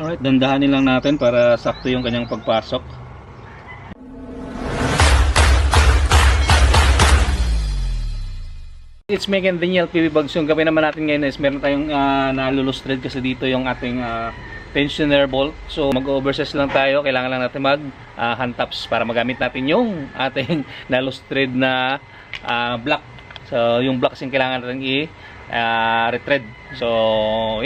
Alright, dandahanin lang natin para sakto yung kanyang pagpasok. It's Megan Daniel PB Bags. Yung gawin naman natin ngayon is meron tayong nalulustrade kasi dito yung ating tensioner bolt. So mag-oversize lang tayo. Kailangan lang natin mag hand taps para magamit natin yung ating nalustrade na block. So yung block yung kailangan natin i-retread. So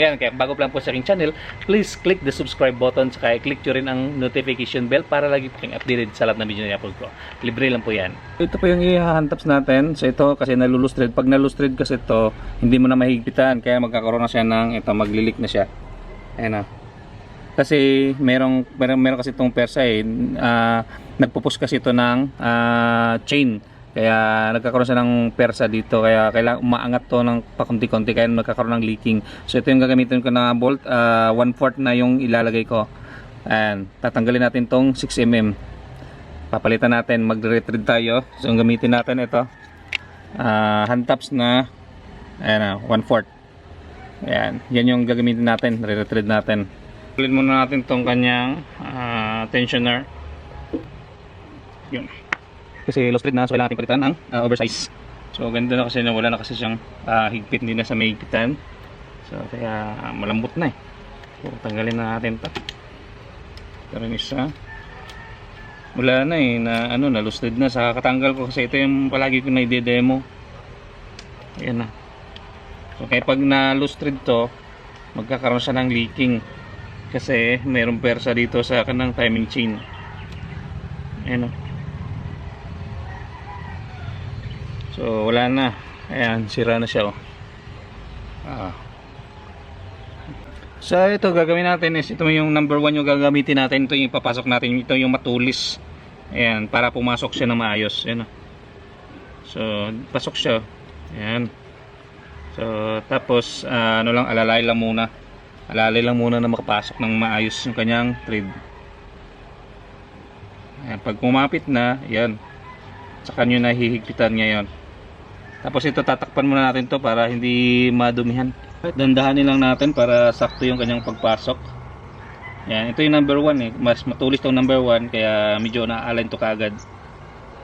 yan, kaya bago pa lang po sa aking channel, please click the subscribe button saka i-click nyo rin ang notification bell para lagi po kayong updated sa lahat ng video na i-upload ko. Libre lang po yan. Ito po yung i-hand taps natin. So ito kasi nalulustrade. Pag nalulustrade kasi ito, hindi mo na mahigpitan. Kaya magkakaroon na siya ng ito, maglilik na siya. Ayan na. Kasi merong kasi itong persa nagpupus kasi ito ng chain. Kaya nagkakaroon siya ng persa dito. Kaya kailangan umaangat to ng pakunti-kunti. Kaya nagkakaroon ng leaking. So ito yung gagamitin ko na bolt. 1/4 na yung ilalagay ko. And tatanggalin natin tong 6mm. Papalitan natin. Mag-retread tayo. So yung gamitin natin ito. Hand taps na 1/4. Ayan. Yan yung gagamitin natin. Retread natin. Pulin muna natin tong kanyang tensioner. Yun. Kasi low thread na, so kailangan natin palitan ang oversize. So ganda na kasi wala na kasi siyang higpit, hindi na sa may higpitan. So kaya malambot na eh. So tanggalin na natin ito. Pero isa wala na eh, na na loose thread na. Sa katanggal ko kasi ito yung palagi ko na i-demo. Ayan na. So kaya pag na loose thread to, magkakaroon siya ng leaking. Kasi mayroong persa dito sa kanang timing chain. Ayan o. So wala na. Ayan, sira na siya. So ito gagawin natin is ito yung number 1 yung gagamitin natin. Ito yung ipapasok natin. Ito yung matulis. Ayan, para pumasok siya na maayos. Ayan. So pasok siya. Ayan. So tapos alalay lang muna. Alalay lang muna na makapasok ng maayos yung kanyang thread. Ayan, pag kumapit na, yan. Saka nyo na hihigpitan ngayon. Tapos ito tatakpan muna natin to para hindi madumihan. Dandahanin lang natin para sakto yung kanyang pagpasok. Yan, ito yung number 1 eh. Mas matulis tong number 1 kaya medyo na-align to kagad.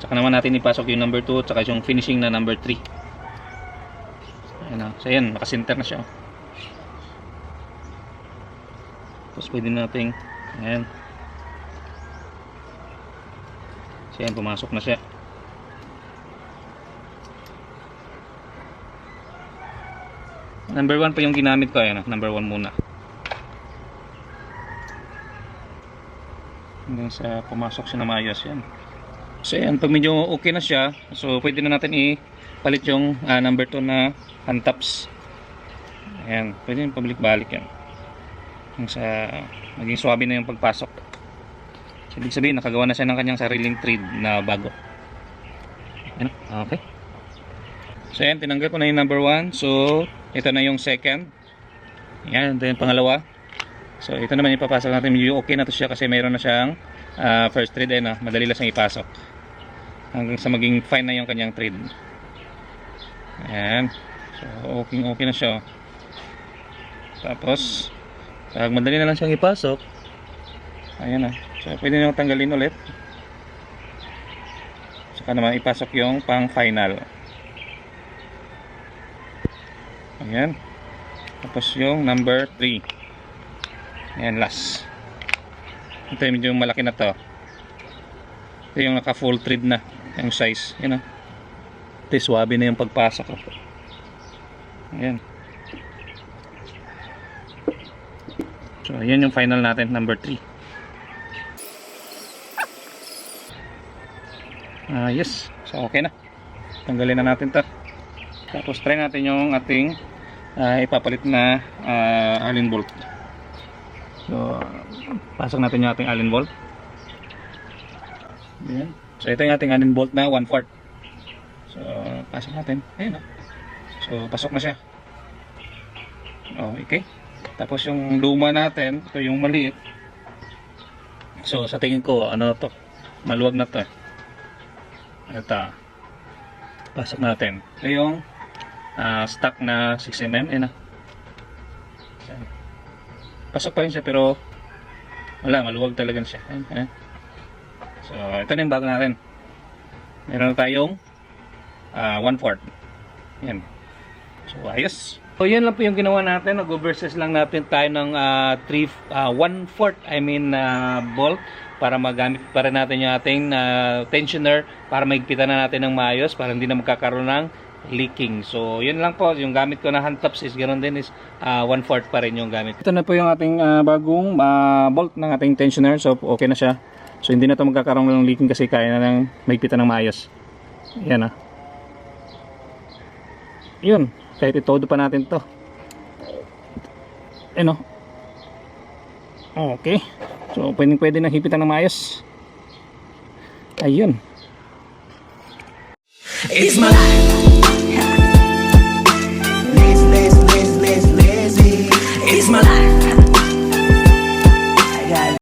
Saka naman natin ipasok yung number 2 saka yung finishing na number 3. Ayan, so yan, nakasinter na siya. Tapos pwede nating ayan. So yan, pumasok na siya. Number 1 pa yung ginamit ko. Ayan, number 1 muna. Hanggang sa pumasok siya na maayos yan. So yan, pag medyo okay na siya, so pwede na natin ipalit yung number 2 na hand taps. Ayan, pwede yung pabalik-balik yan. Hanggang sa maging swabe na yung pagpasok. So ibig sabihin, nakagawa na siya ng kanyang sariling thread na bago. Ayan, okay. So yan, tinanggal ko na yung number 1. So ito na yung second. Yan, ito yung pangalawa. So ito naman ipapasok natin. Medyo okay na to siya kasi mayroon na siyang first thread. Ayun, madali lang siyang ipasok hanggang sa maging fine na yung kanyang thread. Ayan. So okay na siya. Tapos pag madali na lang siyang ipasok, ayan na. So pwede nyo tanggalin ulit. Saka naman ipasok yung pang final. Ayan. Tapos yung number 3. Ayan, last. Ito yung medyo malaki na to. Ito yung naka full thread na yung size. Ayan o. Ito swabe na yung pagpasok. Ayan. So ayan yung final natin, number 3. Yes. So okay na. Tanggalin na natin to. Tapos try natin yung ating ipapalit na Allen bolt. So pasok natin yung ating Allen bolt. Ayan. So ito yung ating Allen bolt na 1/4. So pasok natin. Ayan. So pasok na siya. Okay. Tapos yung luma natin, ito yung maliit. So sa tingin ko, to? Maluwag na to. Ito. Pasok natin. Ito yung stock na 6mm. Pasok pa rin siya pero Wala, maluwag talaga siya. Ayan. So, ito na yung bago natin. Meron na tayong 1/4. Yan. So, ayos. So, yan lang po yung ginawa natin. Nag-overses lang natin tayo ng 1/4, bolt para magamit pa rin natin yung ating tensioner para maigpitan na natin ng maayos para hindi na magkakaroon ng leaking. So, yun lang po. Yung gamit ko na hand tops is ganoon din is 1/4 pa rin yung gamit. Ito na po yung ating bagong bolt ng ating tensioner. So, okay na siya. So, hindi na ito magkakaroon ng leaking kasi kaya na lang maigpitan ng maayos. Yan Yun. Kahit itodo pa natin to. Okay. So, pwede na hipitan ng maayos. Ayun. It's my life. Lazy. It's my life.